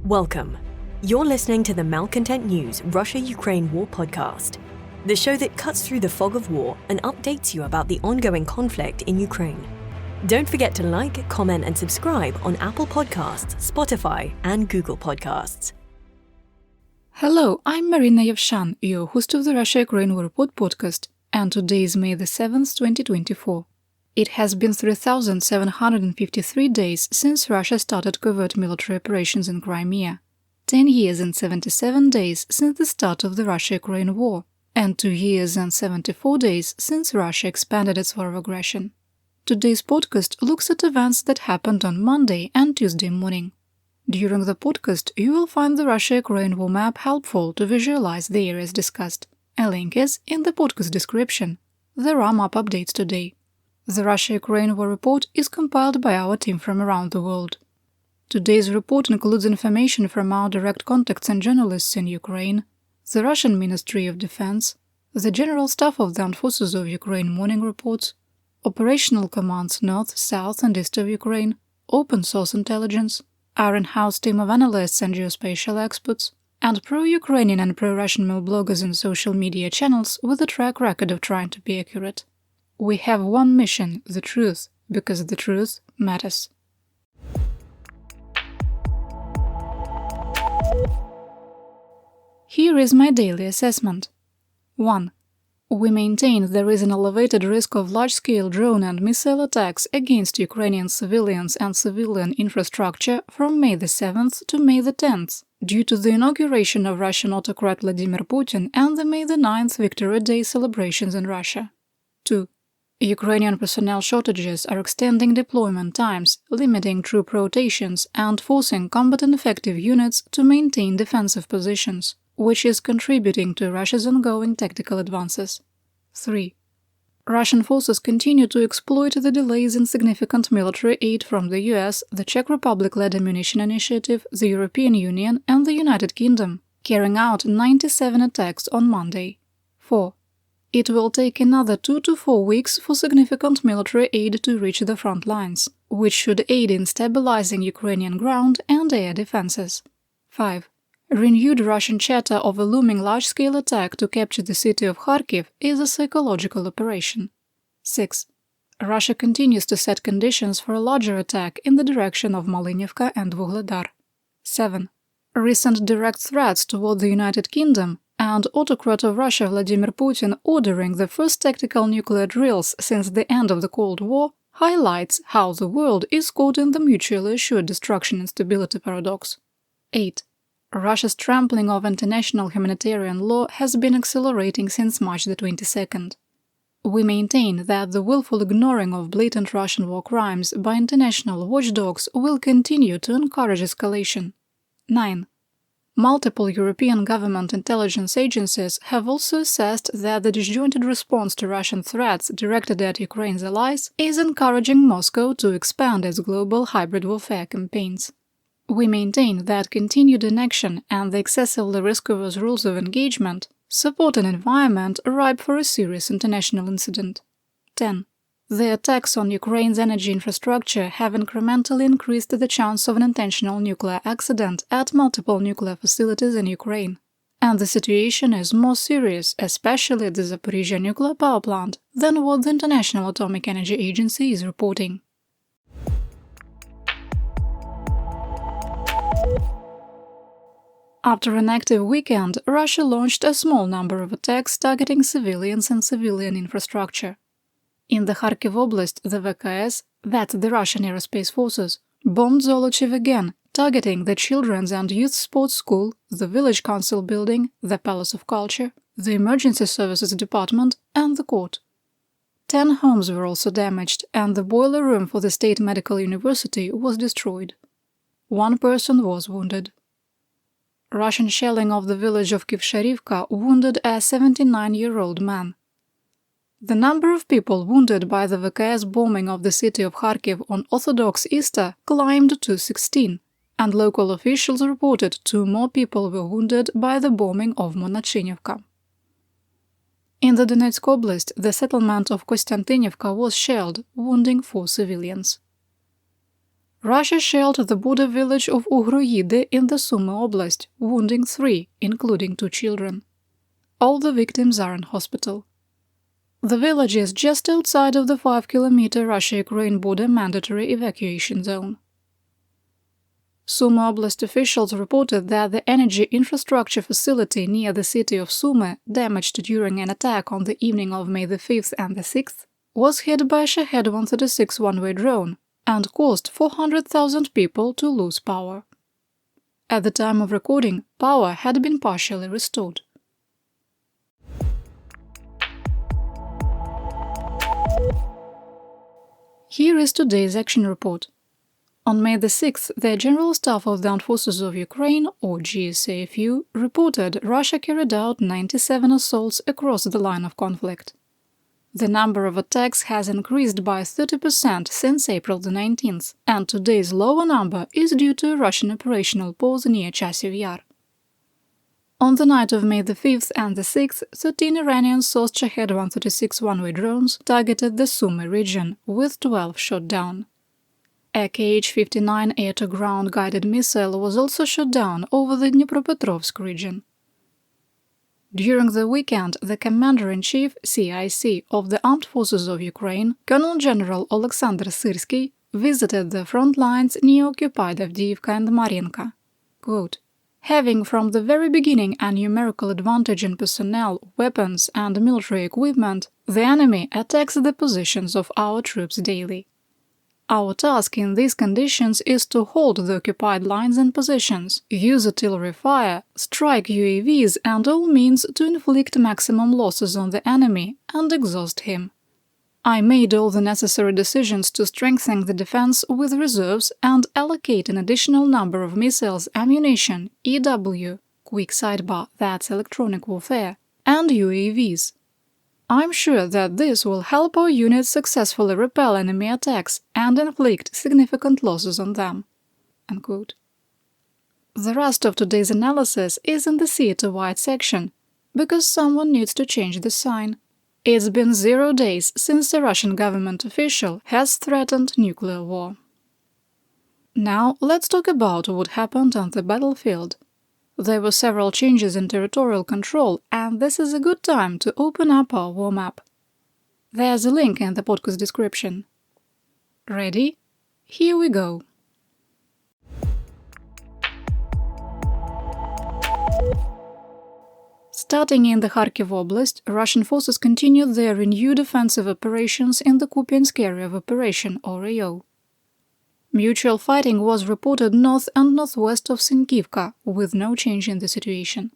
Welcome. You're listening to the Malcontent News Russia-Ukraine War podcast, the show that cuts through the fog of war and updates you about the ongoing conflict in Ukraine. Don't forget to like, comment, and subscribe on Apple Podcasts, Spotify, and Google Podcasts. Hello, I'm Marina Yevshan, your host of the Russia-Ukraine War Report podcast, and today is May the 7th, 2024. It has been 3,753 days since Russia started covert military operations in Crimea, 10 years and 77 days since the start of the Russia-Ukraine war, and 2 years and 74 days since Russia expanded its war of aggression. Today's podcast looks at events that happened on Monday and Tuesday morning. During the podcast, you will find the Russia-Ukraine war map helpful to visualize the areas discussed. A link is in the podcast description. There are map updates today. The Russia-Ukraine War Report is compiled by our team from around the world. Today's report includes information from our direct contacts and journalists in Ukraine, the Russian Ministry of Defense, the General Staff of the Armed Forces of Ukraine morning reports, operational commands north, south and east of Ukraine, open source intelligence, our in-house team of analysts and geospatial experts, and pro-Ukrainian and pro-Russian male bloggers in social media channels with a track record of trying to be accurate. We have one mission, the truth, because the truth matters. Here is my daily assessment. 1. We maintain there is an elevated risk of large-scale drone and missile attacks against Ukrainian civilians and civilian infrastructure from May the 7th to May the 10th, due to the inauguration of Russian autocrat Vladimir Putin and the May the 9th Victory Day celebrations in Russia. 2. Ukrainian personnel shortages are extending deployment times, limiting troop rotations, and forcing combat ineffective units to maintain defensive positions, which is contributing to Russia's ongoing tactical advances. 3. Russian forces continue to exploit the delays in significant military aid from the US, the Czech Republic-led Ammunition Initiative, the European Union, and the United Kingdom, carrying out 97 attacks on Monday. 4. It will take another 2 to 4 weeks for significant military aid to reach the front lines, which should aid in stabilizing Ukrainian ground and air defenses. 5. Renewed Russian chatter of a looming large-scale attack to capture the city of Kharkiv is a psychological operation. 6. Russia continues to set conditions for a larger attack in the direction of Malinivka and Vuhledar. 7. Recent direct threats toward the United Kingdom and autocrat of Russia Vladimir Putin ordering the first tactical nuclear drills since the end of the Cold War highlights how the world is caught in the mutually assured destruction and stability paradox. 8. Russia's trampling of international humanitarian law has been accelerating since March the 22nd. We maintain that the willful ignoring of blatant Russian war crimes by international watchdogs will continue to encourage escalation. 9. Multiple European government intelligence agencies have also assessed that the disjointed response to Russian threats directed at Ukraine's allies is encouraging Moscow to expand its global hybrid warfare campaigns. We maintain that continued inaction and the excessively risk-averse rules of engagement support an environment ripe for a serious international incident. 10. The attacks on Ukraine's energy infrastructure have incrementally increased the chance of an intentional nuclear accident at multiple nuclear facilities in Ukraine, and the situation is more serious, especially at the Zaporizhzhia nuclear power plant, than what the International Atomic Energy Agency is reporting. After an active weekend, Russia launched a small number of attacks targeting civilians and civilian infrastructure. In the Kharkiv Oblast, the VKS, that's the Russian Aerospace Forces, bombed Zolochiv again, targeting the Children's and Youth Sports School, the Village Council building, the Palace of Culture, the Emergency Services Department, and the court. 10 homes were also damaged, and the boiler room for the State Medical University was destroyed. 1 person was wounded. Russian shelling of the village of Kivsharivka wounded a 79-year-old man. The number of people wounded by the VKS bombing of the city of Kharkiv on Orthodox Easter climbed to 16, and local officials reported 2 more people were wounded by the bombing of Monachinivka. In the Donetsk Oblast, the settlement of Kostantinivka was shelled, wounding 4 civilians. Russia shelled the border village of Ugroyide in the Sumy Oblast, wounding 3, including 2 children. All the victims are in hospital. The village is just outside of the 5-kilometer Russia-Ukraine border mandatory evacuation zone. Sumy Oblast officials reported that the energy infrastructure facility near the city of Sumy, damaged during an attack on the evening of May the 5th and the 6th, was hit by a Shahed-136 one-way drone and caused 400,000 people to lose power. At the time of recording, power had been partially restored. Here is today's action report. On May the 6th, the General Staff of the Armed Forces of Ukraine, or GSAFU, reported Russia carried out 97 assaults across the line of conflict. The number of attacks has increased by 30% since April the 19th, and today's lower number is due to a Russian operational pause near Chasiv Yar. On the night of May the 5th and the 6th, 13 Iranian-sourced Shahed-136 one-way drones targeted the Sumy region, with 12 shot down. A Kh-59 air-to-ground guided missile was also shot down over the Dnipropetrovsk region. During the weekend, the Commander-in-Chief (CIC) of the Armed Forces of Ukraine, Colonel General Oleksandr Syrsky, visited the front lines near occupied Avdiivka and Marinka. Quote, "Having from the very beginning a numerical advantage in personnel, weapons and military equipment, the enemy attacks the positions of our troops daily. Our task in these conditions is to hold the occupied lines and positions, use artillery fire, strike UAVs and all means to inflict maximum losses on the enemy and exhaust him. I made all the necessary decisions to strengthen the defense with reserves and allocate an additional number of missiles, ammunition, EW, quick sidebar, that's electronic warfare, and UAVs. I'm sure that this will help our units successfully repel enemy attacks and inflict significant losses on them." Unquote. The rest of today's analysis is in the Theaterwide section, because someone needs to change the sign. It's been 0 days since a Russian government official has threatened nuclear war. Now let's talk about what happened on the battlefield. There were several changes in territorial control, and this is a good time to open up our war map. There's a link in the podcast description. Ready? Here we go. Starting in the Kharkiv Oblast, Russian forces continued their renewed offensive operations in the Kupiansk Area of Operation, or AO. Mutual fighting was reported north and northwest of Sinkivka, with no change in the situation.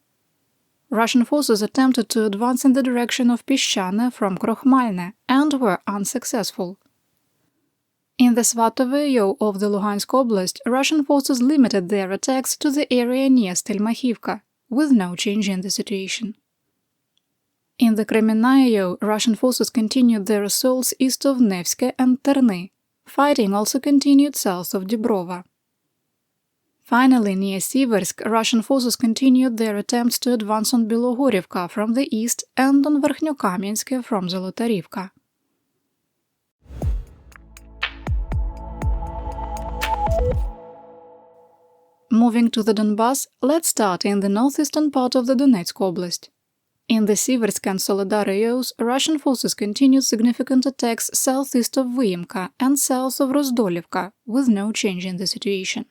Russian forces attempted to advance in the direction of Pishchane from Krokhmalne and were unsuccessful. In the Svatovo AO of the Luhansk Oblast, Russian forces limited their attacks to the area near Stelmachivka, with no change in the situation. In the Crimea AO, Russian forces continued their assaults east of Nevske and Terny. Fighting also continued south of Dubrova. Finally, near Siversk, Russian forces continued their attempts to advance on Bilogorivka from the east and on Verkhnyokamyansk from Zolotarivka. Moving to the Donbass, let's start in the northeastern part of the Donetsk Oblast. In the Siversk and Soledar AOs, Russian forces continued significant attacks southeast of Vyimka and south of Rozdolivka, with no change in the situation.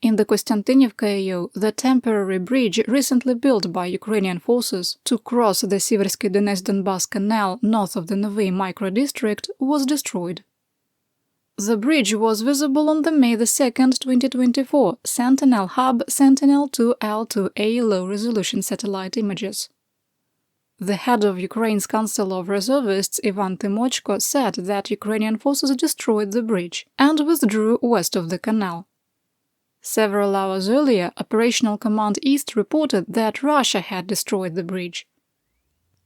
In the Kostantinivka AO, the temporary bridge recently built by Ukrainian forces to cross the Siversky Donetsk-Donbass Canal north of the Novy microdistrict was destroyed. The bridge was visible on the May 2, 2024 Sentinel Hub Sentinel-2L2A low-resolution satellite images. The head of Ukraine's Council of Reservists, Ivan Timochko, said that Ukrainian forces destroyed the bridge and withdrew west of the canal. Several hours earlier, Operational Command East reported that Russia had destroyed the bridge.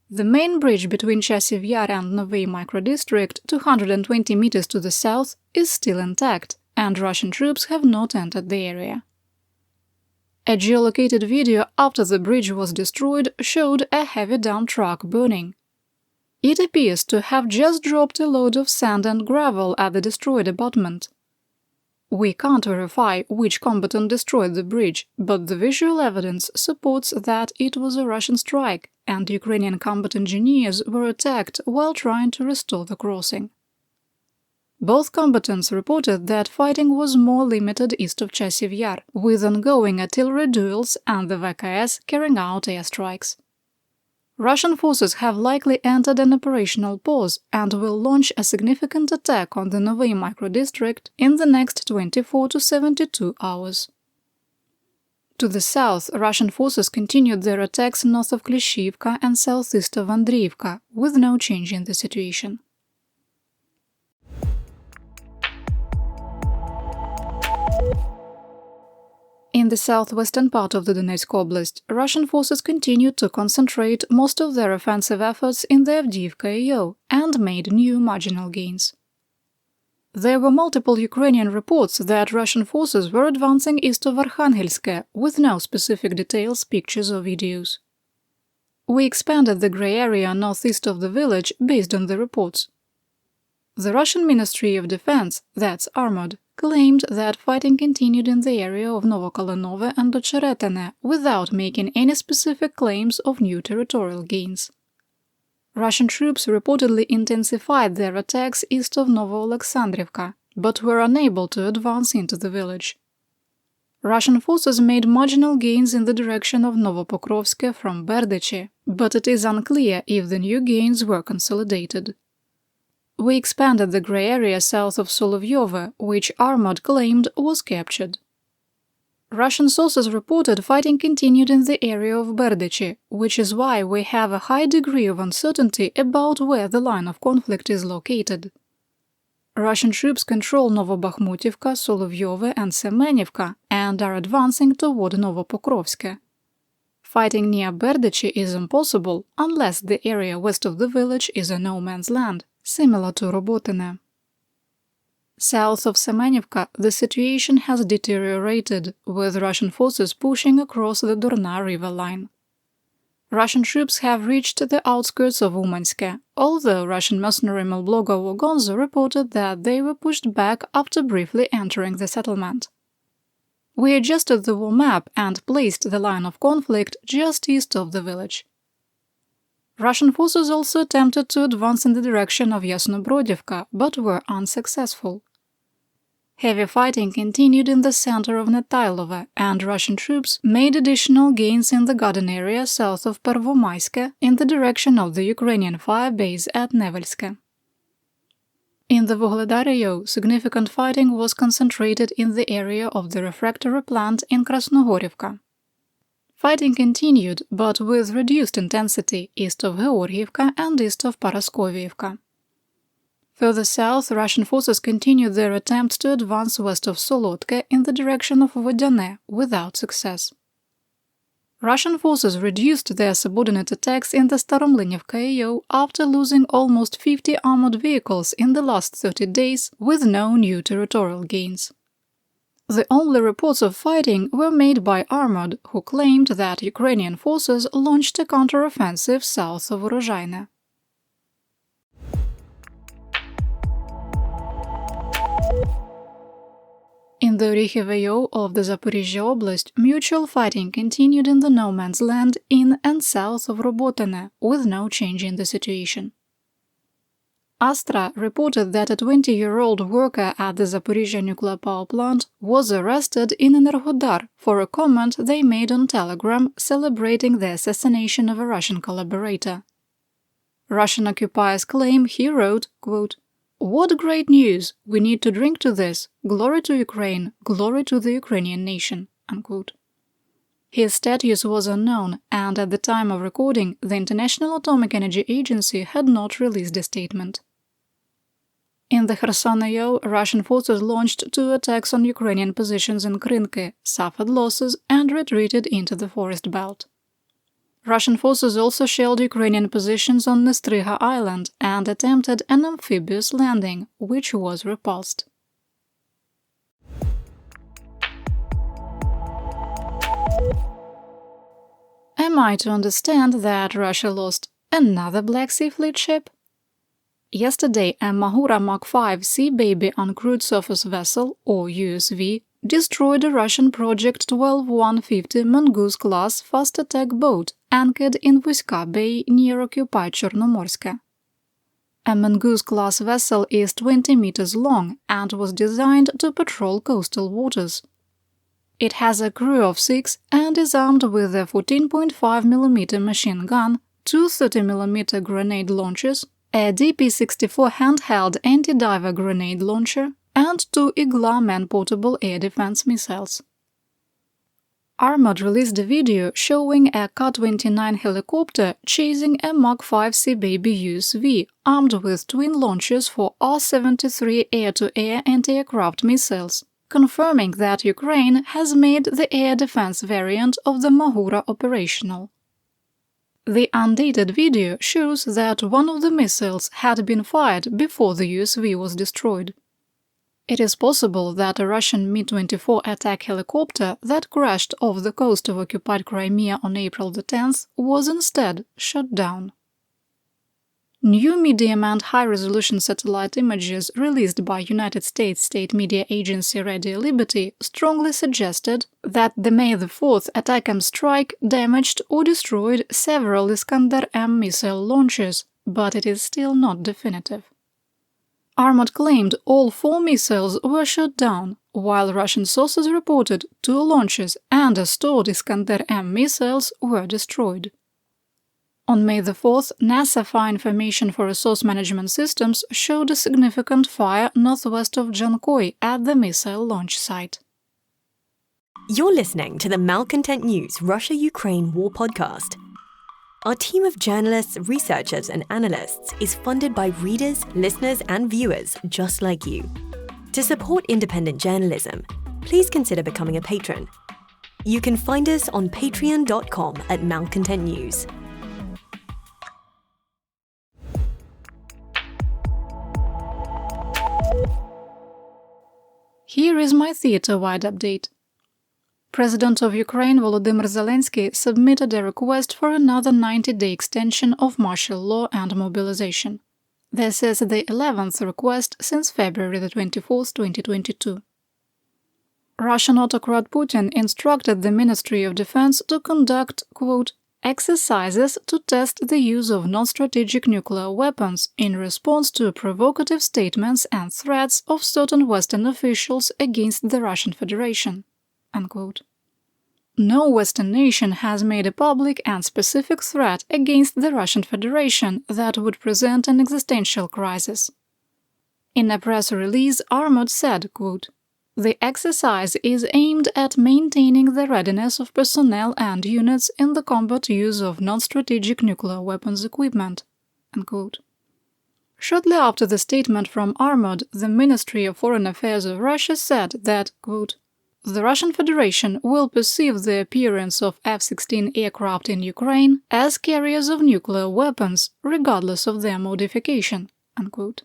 The main bridge between Chasiv Yar and Novy microdistrict, 220 meters to the south, is still intact, and Russian troops have not entered the area. A geolocated video after the bridge was destroyed showed a heavy dump truck burning. It appears to have just dropped a load of sand and gravel at the destroyed abutment. We can't verify which combatant destroyed the bridge, but the visual evidence supports that it was a Russian strike, and Ukrainian combat engineers were attacked while trying to restore the crossing. Both combatants reported that fighting was more limited east of Chasiv Yar, with ongoing artillery duels and the VKS carrying out airstrikes. Russian forces have likely entered an operational pause and will launch a significant attack on the Novy microdistrict in the next 24 to 72 hours. To the south, Russian forces continued their attacks north of Klishivka and southeast of Andriivka, with no change in the situation. In the southwestern part of the Donetsk Oblast, Russian forces continued to concentrate most of their offensive efforts in the Avdiivka AO and made new marginal gains. There were multiple Ukrainian reports that Russian forces were advancing east of Arkhangelsk, with no specific details, pictures or videos. We expanded the grey area northeast of the village based on the reports. The Russian Ministry of Defense, that's Armored, claimed that fighting continued in the area of Novokolonove and Ocheretene without making any specific claims of new territorial gains. Russian troops reportedly intensified their attacks east of Novo-Alexandrivka, but were unable to advance into the village. Russian forces made marginal gains in the direction of Novopokrovsk from Berdychi, but it is unclear if the new gains were consolidated. We expanded the grey area south of Solovyovo, which Armored claimed was captured. Russian sources reported fighting continued in the area of Berdychi, which is why we have a high degree of uncertainty about where the line of conflict is located. Russian troops control Novobakhmutivka, Solovyovo and Semenivka and are advancing toward Novopokrovsk. Fighting near Berdychi is impossible unless the area west of the village is a no-man's land, similar to Robotine. South of Semenivka, the situation has deteriorated, with Russian forces pushing across the Durna river line. Russian troops have reached the outskirts of Umansk, although Russian mercenary Melblogo Wogonzo reported that they were pushed back after briefly entering the settlement. We adjusted the war map and placed the line of conflict just east of the village. Russian forces also attempted to advance in the direction of Yasnobrodivka, but were unsuccessful. Heavy fighting continued in the center of Netailova, and Russian troops made additional gains in the garden area south of Pervomaisk in the direction of the Ukrainian fire base at Nevelsk. In the Vuhledar AO, significant fighting was concentrated in the area of the refractory plant in Krasnogorivka. Fighting continued, but with reduced intensity, east of Georgievka and east of Paraskovievka. Further south, Russian forces continued their attempts to advance west of Solodka in the direction of Vodyane, without success. Russian forces reduced their subordinate attacks in the Staromlinivka AO after losing almost 50 armored vehicles in the last 30 days, with no new territorial gains. The only reports of fighting were made by Armored, who claimed that Ukrainian forces launched a counter-offensive south of Urozhaine. In the Orikhiv AO of the Zaporizhzhia Oblast, mutual fighting continued in the no-man's land in and south of Robotine, with no change in the situation. Astra reported that a 20-year-old worker at the Zaporizhzhia nuclear power plant was arrested in Energodar for a comment they made on Telegram celebrating the assassination of a Russian collaborator. Russian occupiers claim he wrote, quote, "What great news! We need to drink to this. Glory to Ukraine, glory to the Ukrainian nation." Unquote. His status was unknown, and at the time of recording, the International Atomic Energy Agency had not released a statement. In the Kherson AO, Russian forces launched 2 attacks on Ukrainian positions in Krinky, suffered losses, and retreated into the forest belt. Russian forces also shelled Ukrainian positions on Nestriga Island and attempted an amphibious landing, which was repulsed. Am I to understand that Russia lost another Black Sea Fleet ship? Yesterday, a Mahura Mark V Sea Baby uncrewed surface vessel, or USV, destroyed a Russian Project 12-150 Mongoose-class fast attack boat anchored in Vuska Bay near occupied Chernomorsk. A Mongoose-class vessel is 20 meters long and was designed to patrol coastal waters. It has a crew of 6 and is armed with a 14.5mm machine gun, 2 30mm grenade launchers, a DP-64 handheld anti-diver grenade launcher, and 2 Igla man-portable air defense missiles. Armored released a video showing a Ka-29 helicopter chasing a Mark V Sea Baby USV armed with twin launchers for R-73 air-to-air anti-aircraft missiles, confirming that Ukraine has made the air defense variant of the Mahura operational. The undated video shows that one of the missiles had been fired before the USV was destroyed. It is possible that a Russian Mi-24 attack helicopter that crashed off the coast of occupied Crimea on April 10th was instead shot down. New medium and high-resolution satellite images released by United States state media agency Radio Liberty strongly suggested that the May 4th ATACMS strike damaged or destroyed several Iskander-M missile launchers, but it is still not definitive. Armored claimed all 4 missiles were shot down, while Russian sources reported 2 launches and a stored Iskander-M missiles were destroyed. On May 4th, NASA Fire Information for Resource Management Systems showed a significant fire northwest of Jankoi at the missile launch site. You're listening to the Malcontent News Russia-Ukraine War Podcast. Our team of journalists, researchers, and analysts is funded by readers, listeners, and viewers just like you. To support independent journalism, please consider becoming a patron. You can find us on patreon.com/malcontentnews. Here is my theater-wide update. President of Ukraine Volodymyr Zelensky submitted a request for another 90-day extension of martial law and mobilization. This is the 11th request since February 24, 2022. Russian autocrat Putin instructed the Ministry of Defense to conduct, quote, exercises to test the use of non-strategic nuclear weapons in response to provocative statements and threats of certain Western officials against the Russian Federation. Unquote. No Western nation has made a public and specific threat against the Russian Federation that would present an existential crisis. In a press release, Armored said, quote, the exercise is aimed at maintaining the readiness of personnel and units in the combat use of non-strategic nuclear weapons equipment. Unquote. Shortly after the statement from Armored, the Ministry of Foreign Affairs of Russia said that, quote, the Russian Federation will perceive the appearance of F-16 aircraft in Ukraine as carriers of nuclear weapons, regardless of their modification. Unquote.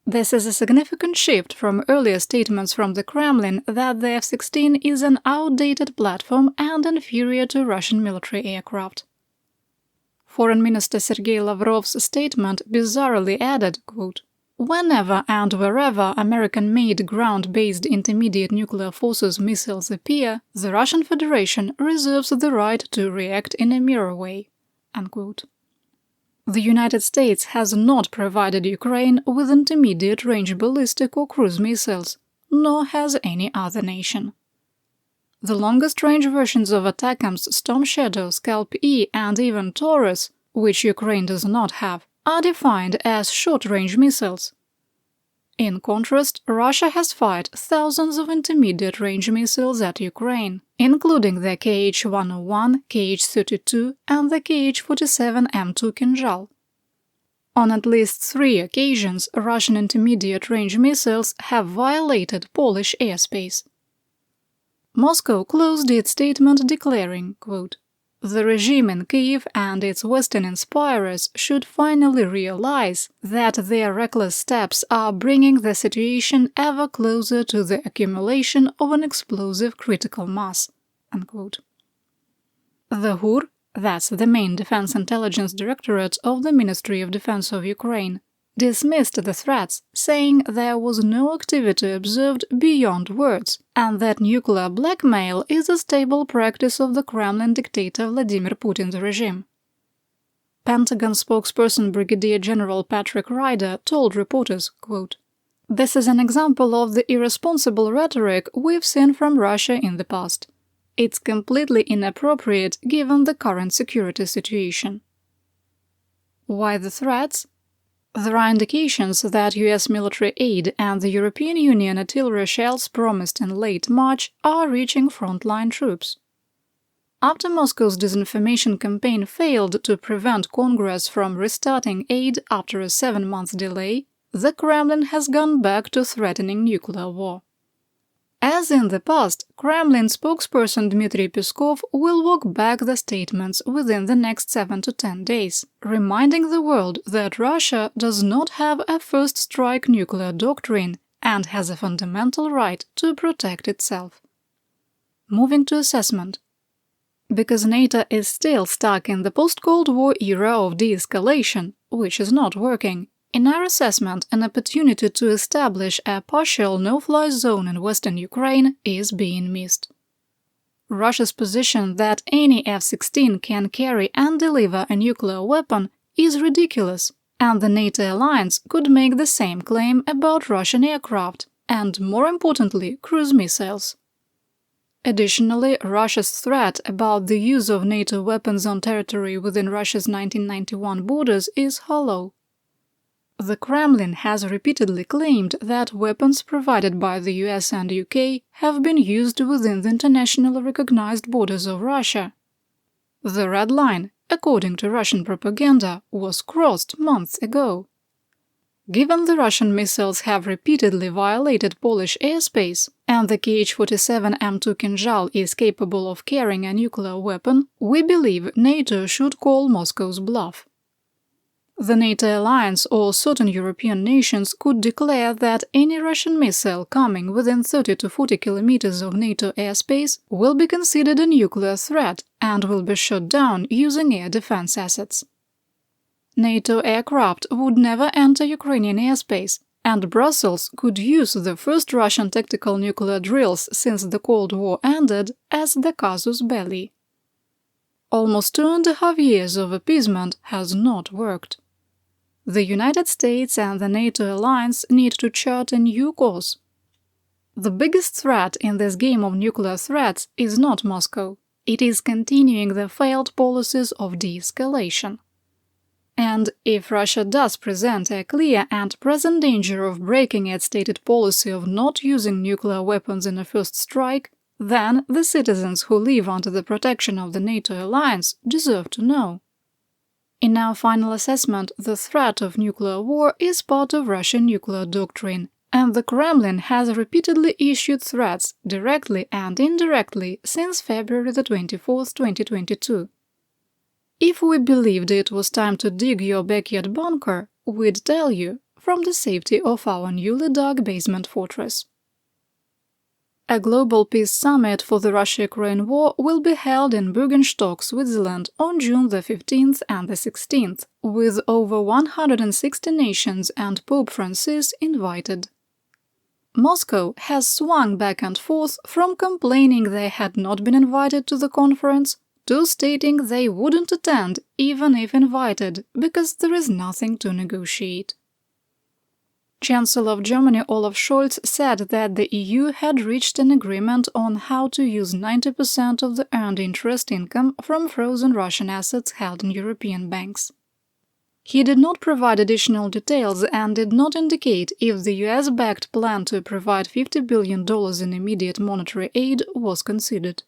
This is a significant shift from earlier statements from the Kremlin that the F-16 is an outdated platform and inferior to Russian military aircraft. Foreign Minister Sergei Lavrov's statement bizarrely added, quote, whenever and wherever American-made ground-based intermediate nuclear forces missiles appear, the Russian Federation reserves the right to react in a mirror way. Unquote. The United States has not provided Ukraine with intermediate-range ballistic or cruise missiles, nor has any other nation. The longest-range versions of ATACMS Storm Shadow, Scalp-E, and even Taurus, which Ukraine does not have, are defined as short-range missiles. In contrast, Russia has fired thousands of intermediate-range missiles at Ukraine, including the Kh-101, Kh-32, and the Kh-47M2 Kinzhal. On at least 3 occasions, Russian intermediate-range missiles have violated Polish airspace. Moscow closed its statement declaring, quote, the regime in Kyiv and its Western inspirers should finally realize that their reckless steps are bringing the situation ever closer to the accumulation of an explosive critical mass. Unquote. The HUR, that's the main Defense Intelligence Directorate of the Ministry of Defense of Ukraine, dismissed the threats, saying there was no activity observed beyond words, and that nuclear blackmail is a stable practice of the Kremlin dictator Vladimir Putin's regime. Pentagon spokesperson Brigadier General Patrick Ryder told reporters, quote, "This is an example of the irresponsible rhetoric we've seen from Russia in the past. It's completely inappropriate given the current security situation." Why the threats? There are indications that US military aid and the European Union artillery shells promised in late March are reaching frontline troops. After Moscow's disinformation campaign failed to prevent Congress from restarting aid after a 7-month delay, the Kremlin has gone back to threatening nuclear war. As in the past, Kremlin spokesperson Dmitry Peskov will walk back the statements within the next 7 to 10 days, reminding the world that Russia does not have a first-strike nuclear doctrine and has a fundamental right to protect itself. Moving to assessment. Because NATO is still stuck in the post-Cold War era of de-escalation, which is not working, in our assessment, an opportunity to establish a partial no-fly zone in western Ukraine is being missed. Russia's position that any F-16 can carry and deliver a nuclear weapon is ridiculous, and the NATO alliance could make the same claim about Russian aircraft and, more importantly, cruise missiles. Additionally, Russia's threat about the use of NATO weapons on territory within Russia's 1991 borders is hollow. The Kremlin has repeatedly claimed that weapons provided by the US and UK have been used within the internationally recognized borders of Russia. The red line, according to Russian propaganda, was crossed months ago. Given the Russian missiles have repeatedly violated Polish airspace, and the Kh-47 M2 Kinzhal is capable of carrying a nuclear weapon, we believe NATO should call Moscow's bluff. The NATO alliance or certain European nations could declare that any Russian missile coming within 30 to 40 kilometers of NATO airspace will be considered a nuclear threat and will be shot down using air defense assets. NATO aircraft would never enter Ukrainian airspace, and Brussels could use the first Russian tactical nuclear drills since the Cold War ended as the casus belli. Almost 2.5 years of appeasement has not worked. The United States and the NATO alliance need to chart a new course. The biggest threat in this game of nuclear threats is not Moscow. It is continuing the failed policies of de-escalation. And if Russia does present a clear and present danger of breaking its stated policy of not using nuclear weapons in a first strike, then the citizens who live under the protection of the NATO alliance deserve to know. In our final assessment, the threat of nuclear war is part of Russian nuclear doctrine, and the Kremlin has repeatedly issued threats, directly and indirectly, since February 24, 2022. If we believed it was time to dig your backyard bunker, we'd tell you, from the safety of our newly dug basement fortress. A global peace summit for the Russia-Ukraine war will be held in Bürgenstock, Switzerland on June the 15th and the 16th, with over 160 nations and Pope Francis invited. Moscow has swung back and forth from complaining they had not been invited to the conference to stating they wouldn't attend even if invited because there is nothing to negotiate. Chancellor of Germany Olaf Scholz said that the EU had reached an agreement on how to use 90% of the earned interest income from frozen Russian assets held in European banks. He did not provide additional details and did not indicate if the US-backed plan to provide $50 billion in immediate monetary aid was considered.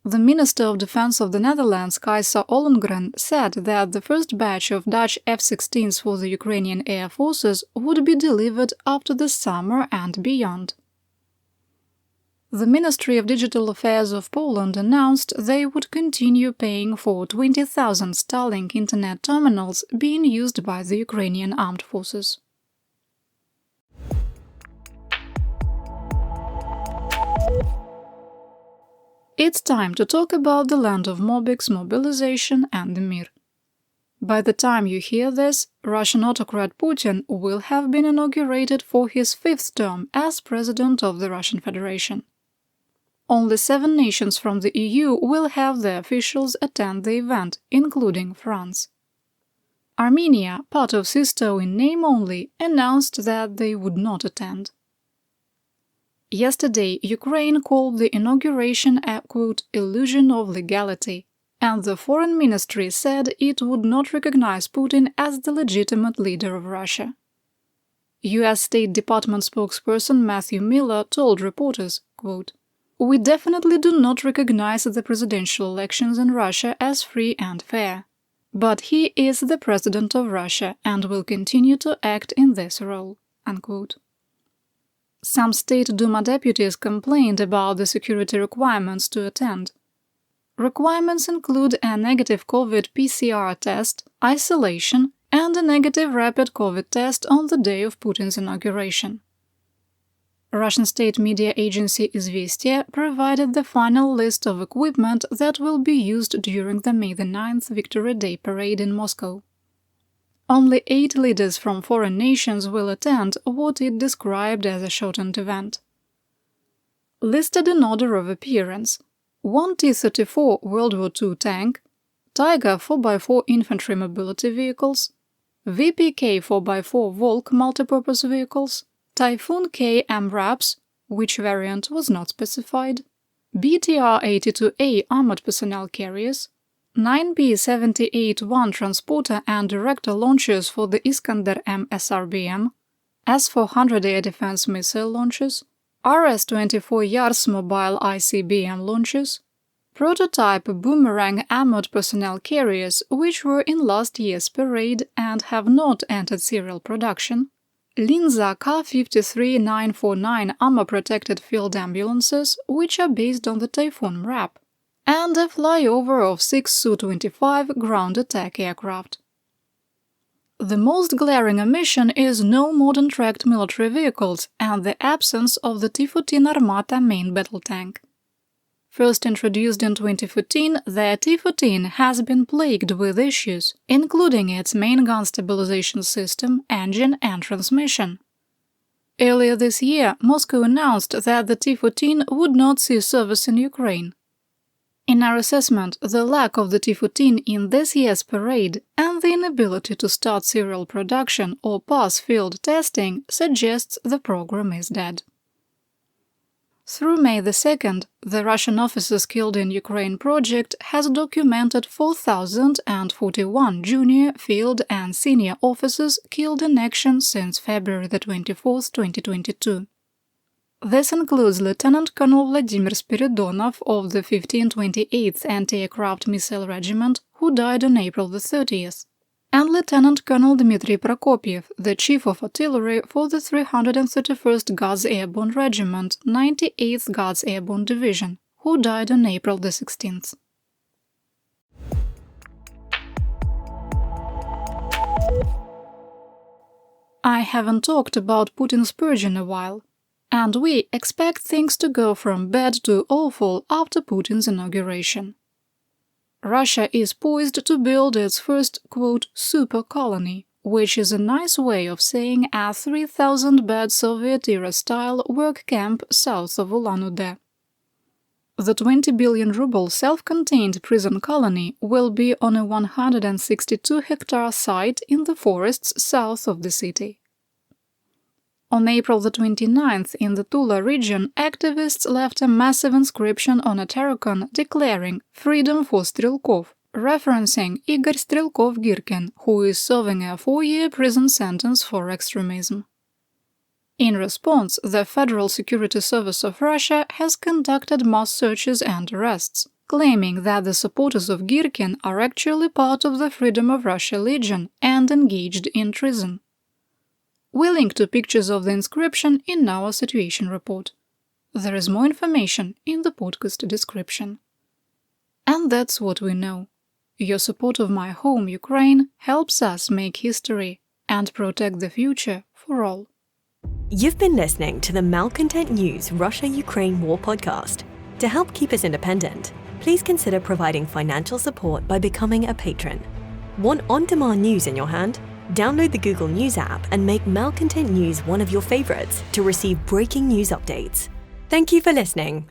The Minister of Defense of the Netherlands, Kajsa Ollongren, said that the first batch of Dutch F-16s for the Ukrainian Air Forces would be delivered after the summer and beyond. The Ministry of Digital Affairs of Poland announced they would continue paying for 20,000 Starlink internet terminals being used by the Ukrainian armed forces. It's time to talk about the land of Mobiks, Mobilization and the Mir. By the time you hear this, Russian autocrat Putin will have been inaugurated for his 5th term as President of the Russian Federation. Only 7 nations from the EU will have their officials attend the event, including France. Armenia, part of SISTO in name only, announced that they would not attend. Yesterday, Ukraine called the inauguration a, quote, illusion of legality, and the Foreign Ministry said it would not recognize Putin as the legitimate leader of Russia. US State Department spokesperson Matthew Miller told reporters, quote, "We definitely do not recognize the presidential elections in Russia as free and fair. But he is the president of Russia and will continue to act in this role." Unquote. Some State Duma deputies complained about the security requirements to attend. Requirements include a negative COVID PCR test, isolation, and a negative rapid COVID test on the day of Putin's inauguration. Russian state media agency Izvestia provided the final list of equipment that will be used during the May 9th Victory Day parade in Moscow. Only 8 leaders from foreign nations will attend what it described as a shortened event. Listed in order of appearance: 1 T-34 World War II tank, Tiger 4x4 infantry mobility vehicles, VPK 4x4 Volk multipurpose vehicles, Typhoon K MRAPs, which variant was not specified, BTR-82A armored personnel carriers, 9 B-78-1 transporter and director launchers for the Iskander-M SRBM, S-400 air defense missile launchers, RS-24 Yars mobile ICBM launchers, prototype Boomerang armored personnel carriers which were in last year's parade and have not entered serial production, Linza K-53-949 armor-protected field ambulances which are based on the Typhoon MRAP, and a flyover of 6 Su-25 ground attack aircraft. The most glaring omission is no modern tracked military vehicles and the absence of the T-14 Armata main battle tank. First introduced in 2014, the T-14 has been plagued with issues, including its main gun stabilization system, engine and transmission. Earlier this year, Moscow announced that the T-14 would not see service in Ukraine. In our assessment, the lack of the T-14 in this year's parade and the inability to start serial production or pass field testing suggests the program is dead. Through May 2nd, the Russian officers killed in Ukraine project has documented 4,041 junior, field and senior officers killed in action since February 24, 2022. This includes Lieutenant Colonel Vladimir Spiridonov of the 1528th Anti-Aircraft Missile Regiment, who died on April 30th, and Lieutenant Colonel Dmitry Prokopiev, the Chief of Artillery for the 331st Guards Airborne Regiment, 98th Guards Airborne Division, who died on April 16th. I haven't talked about Putin's Purge in a while, and we expect things to go from bad to awful after Putin's inauguration. Russia is poised to build its first, quote, super colony, which is a nice way of saying a 3,000-bed Soviet-era-style work camp south of Ulan-Ude. The 20 billion ruble self-contained prison colony will be on a 162-hectare site in the forests south of the city. On April 29th, in the Tula region, activists left a massive inscription on a terracon declaring "Freedom for Strelkov," referencing Igor Strelkov-Girkin, who is serving a 4-year prison sentence for extremism. In response, the Federal Security Service of Russia has conducted mass searches and arrests, claiming that the supporters of Girkin are actually part of the Freedom of Russia Legion and engaged in treason. We link to pictures of the inscription in our situation report. There is more information in the podcast description. And that's what we know. Your support of my home, Ukraine, helps us make history and protect the future for all. You've been listening to the Malcontent News Russia-Ukraine War podcast. To help keep us independent, please consider providing financial support by becoming a patron. Want on-demand news in your hand? Download the Google News app and make Malcontent News one of your favorites to receive breaking news updates. Thank you for listening.